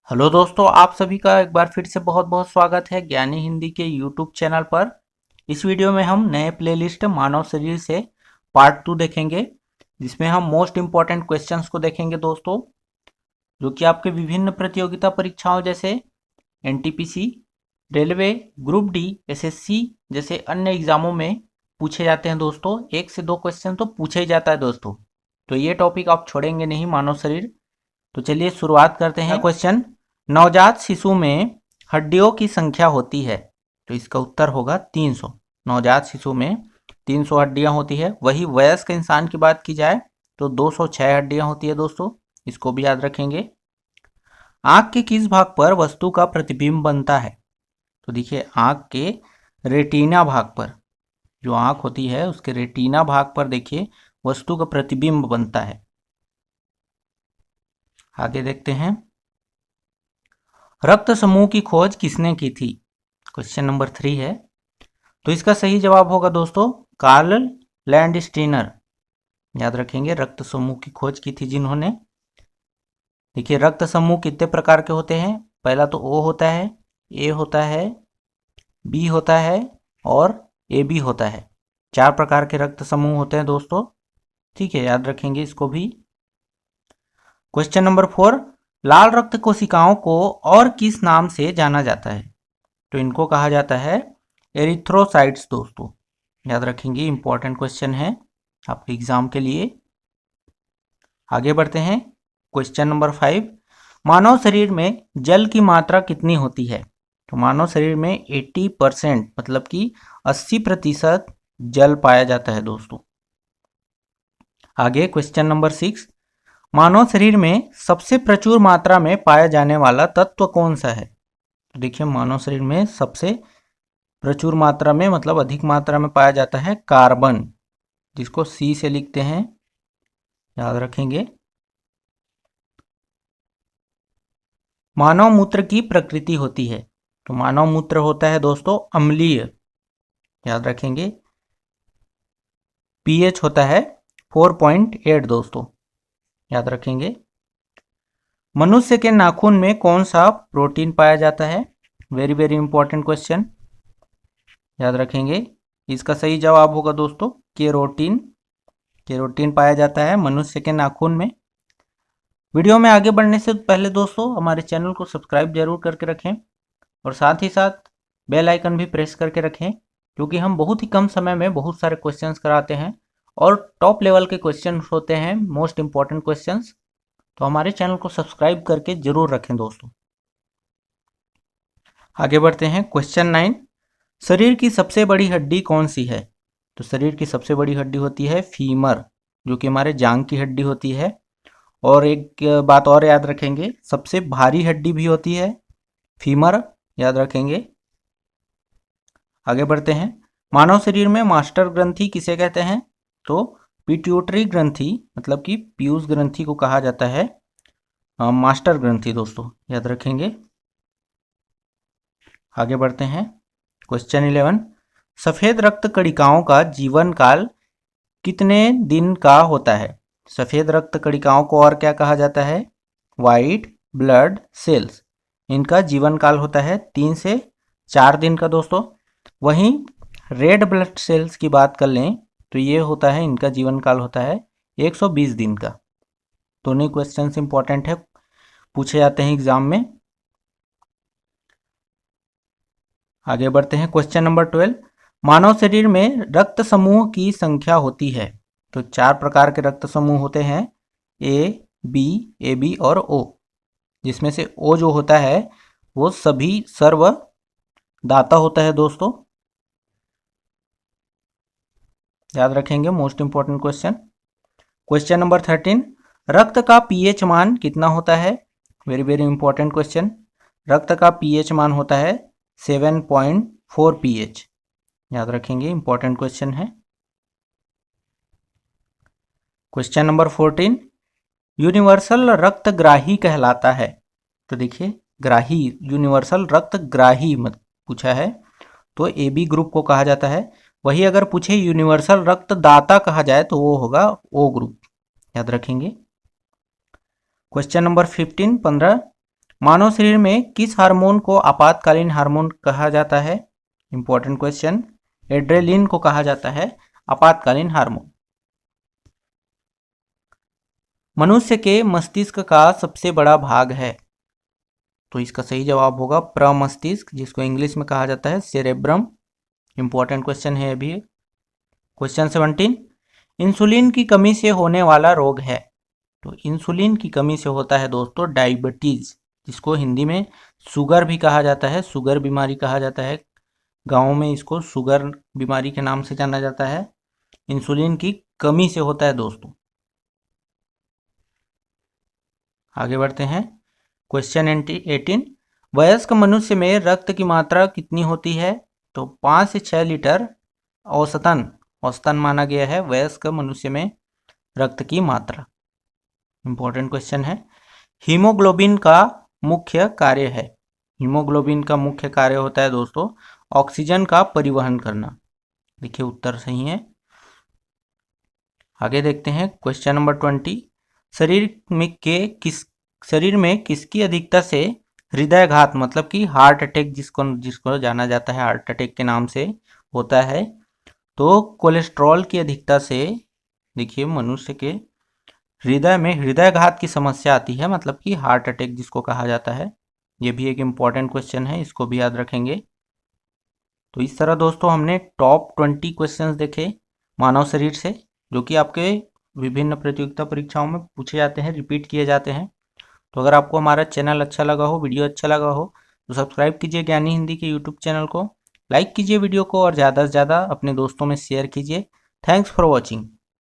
Hello दोस्तों, आप सभी का एक बार फिर से बहुत बहुत स्वागत है ज्ञानी हिंदी के यूट्यूब चैनल पर। इस वीडियो में हम नए प्लेलिस्ट मानव शरीर से पार्ट 2 देखेंगे, जिसमें हम मोस्ट इम्पॉर्टेंट क्वेश्चंस को देखेंगे दोस्तों, जो कि आपके विभिन्न प्रतियोगिता परीक्षाओं जैसे NTPC, railway, group D, SSC जैसे अन्य एग्जामों में पूछे जाते हैं दोस्तों। एक से दो क्वेश्चन तो पूछा ही जाता है दोस्तों, तो ये टॉपिक आप छोड़ेंगे नहीं, मानव शरीर। तो चलिए शुरुआत करते हैं। क्वेश्चन, नवजात शिशु में हड्डियों की संख्या होती है, तो इसका उत्तर होगा 300। नवजात शिशु में 300 हड्डियां होती है। वही वयस्क इंसान की बात की जाए तो 206 हड्डियां होती है दोस्तों, इसको भी याद रखेंगे। आंख के किस भाग पर वस्तु का प्रतिबिंब बनता है? तो देखिए, आंख के रेटिना भाग पर, जो आंख होती है उसके रेटिना भाग पर देखिए वस्तु का प्रतिबिंब बनता है। आगे देखते हैं, रक्त समूह की खोज किसने की थी? क्वेश्चन नंबर 3 है, तो इसका सही जवाब होगा दोस्तों कार्ल लैंडस्टीनर। याद रखेंगे, रक्त समूह की खोज की थी जिन्होंने। देखिए, रक्त समूह कितने प्रकार के होते हैं? पहला तो ओ होता है, ए होता है, बी होता है और ए बी होता है। 4 प्रकार के रक्त समूह होते हैं दोस्तों, ठीक है, याद रखेंगे इसको भी। क्वेश्चन नंबर 4, लाल रक्त कोशिकाओं को और किस नाम से जाना जाता है? तो इनको कहा जाता है एरिथ्रोसाइट्स दोस्तों, याद रखेंगे, इंपॉर्टेंट क्वेश्चन है आपके एग्जाम के लिए। आगे बढ़ते हैं, क्वेश्चन नंबर 5, मानव शरीर में जल की मात्रा कितनी होती है? तो मानव शरीर में 80% मतलब कि 80% जल पाया जाता है दोस्तों। आगे क्वेश्चन नंबर 6, मानव शरीर में सबसे प्रचुर मात्रा में पाया जाने वाला तत्व कौन सा है? तो देखिए, मानव शरीर में सबसे प्रचुर मात्रा में मतलब अधिक मात्रा में पाया जाता है कार्बन, जिसको सी से लिखते हैं, याद रखेंगे। मानव मूत्र की प्रकृति होती है, तो मानव मूत्र होता है दोस्तों अम्लीय, याद रखेंगे। पीएच होता है 4.8 दोस्तों, याद रखेंगे। मनुष्य के नाखून में कौन सा प्रोटीन पाया जाता है? वेरी वेरी इंपॉर्टेंट क्वेश्चन, याद रखेंगे। इसका सही जवाब होगा दोस्तों केरोटीन। केरोटीन पाया जाता है मनुष्य के नाखून में। वीडियो में आगे बढ़ने से पहले दोस्तों हमारे चैनल को सब्सक्राइब जरूर करके रखें और साथ ही साथ बेल आइकन भी प्रेस करके रखें, क्योंकि हम बहुत ही कम समय में बहुत सारे क्वेश्चंस कराते हैं और टॉप लेवल के क्वेश्चंस होते हैं, मोस्ट इंपॉर्टेंट क्वेश्चंस। तो हमारे चैनल को सब्सक्राइब करके जरूर रखें दोस्तों। आगे बढ़ते हैं, क्वेश्चन 9, शरीर की सबसे बड़ी हड्डी कौन सी है? तो शरीर की सबसे बड़ी हड्डी होती है फीमर, जो कि हमारे जांग की हड्डी होती है। और एक बात और याद रखेंगे, सबसे भारी हड्डी भी होती है फीमर, याद रखेंगे। आगे बढ़ते हैं, मानव शरीर में मास्टर ग्रंथि किसे कहते हैं? तो पिट्यूटरी ग्रंथि मतलब कि पीयूष ग्रंथि को कहा जाता है मास्टर ग्रंथि दोस्तों, याद रखेंगे। आगे बढ़ते हैं, क्वेश्चन 11, सफेद रक्त कणिकाओं का जीवन काल कितने दिन का होता है? सफेद रक्त कणिकाओं को और क्या कहा जाता है? White blood cells. इनका जीवन काल होता है 3 से 4 दिन का दोस्तों। वहीं रेड ब्लड सेल्स की बात कर लें तो ये होता है, इनका जीवन काल होता है 120 दिन का। दोनों क्वेश्चन इंपॉर्टेंट है, पूछे जाते हैं एग्जाम में। आगे बढ़ते हैं, क्वेश्चन नंबर 12, मानव शरीर में रक्त समूह की संख्या होती है। तो 4 प्रकार के रक्त समूह होते हैं, ए बी और ओ, जिसमें से ओ जो होता है वो सभी सर्वदाता होता है दोस्तों, याद रखेंगे, most important question. Question number 13, रक्त का पीएच मान कितना होता है? Very very important question. रक्त का पीएच मान होता है 7.4 पीएच, याद रखेंगे, इंपॉर्टेंट क्वेश्चन है। क्वेश्चन नंबर 14, यूनिवर्सल रक्त ग्राही कहलाता है। तो देखिए, ग्राही, यूनिवर्सल रक्त ग्राही मत पूछा है तो ए बी ग्रुप को कहा जाता है। वही अगर पूछे यूनिवर्सल रक्त दाता कहा जाए तो वो होगा ओ ग्रुप, याद रखेंगे। क्वेश्चन नंबर 15, मानव शरीर में किस हार्मोन को आपातकालीन हार्मोन कहा जाता है? Important question. एड्रेलिन को कहा जाता है आपातकालीन हार्मोन। मनुष्य के मस्तिष्क का सबसे बड़ा भाग है, तो इसका सही जवाब होगा प्रमस्तिष्क, जिसको इंग्लिश में कहा जाता है सेरेब्रम। इंपॉर्टेंट क्वेश्चन है अभी। क्वेश्चन 17, इंसुलिन की कमी से होने वाला रोग है। तो इंसुलिन की कमी से होता है दोस्तों डायबिटीज, जिसको हिंदी में शुगर भी कहा जाता है, शुगर बीमारी कहा जाता है। गाँव में इसको शुगर बीमारी के नाम से जाना जाता है। इंसुलिन की कमी से होता है दोस्तों। आगे बढ़ते हैं। क्वेश्चन 18, वयस्क मनुष्य में रक्त की मात्रा कितनी होती है? तो 5 से 6 लीटर औसतन माना गया है वयस्क मनुष्य में रक्त की मात्रा। इंपॉर्टेंट क्वेश्चन है। हीमोग्लोबिन का मुख्य कार्य है। हीमोग्लोबिन का मुख्य कार्य होता है दोस्तों ऑक्सीजन का परिवहन करना। देखिए उत्तर सही है। आगे देखते हैं क्वेश्चन नंबर 20, शरीर में किसकी अधिकता से हृदयघात मतलब कि हार्ट अटैक जिसको जाना जाता है हार्ट अटैक के नाम से होता है? तो कोलेस्ट्रॉल की अधिकता से देखिए मनुष्य के हृदय में हृदयघात की समस्या आती है, मतलब कि हार्ट अटैक जिसको कहा जाता है। ये भी एक इम्पॉर्टेंट क्वेश्चन है, इसको भी याद रखेंगे। तो इस तरह दोस्तों हमने टॉप 20 क्वेश्चंस देखे मानव शरीर से, जो कि आपके विभिन्न प्रतियोगिता परीक्षाओं में पूछे जाते हैं, रिपीट किए जाते हैं। तो अगर आपको हमारा चैनल अच्छा लगा हो, वीडियो अच्छा लगा हो, तो सब्सक्राइब कीजिए ज्ञानी हिंदी के यूट्यूब चैनल को, लाइक कीजिए वीडियो को और ज़्यादा से ज़्यादा अपने दोस्तों में शेयर कीजिए। Thanks for watching.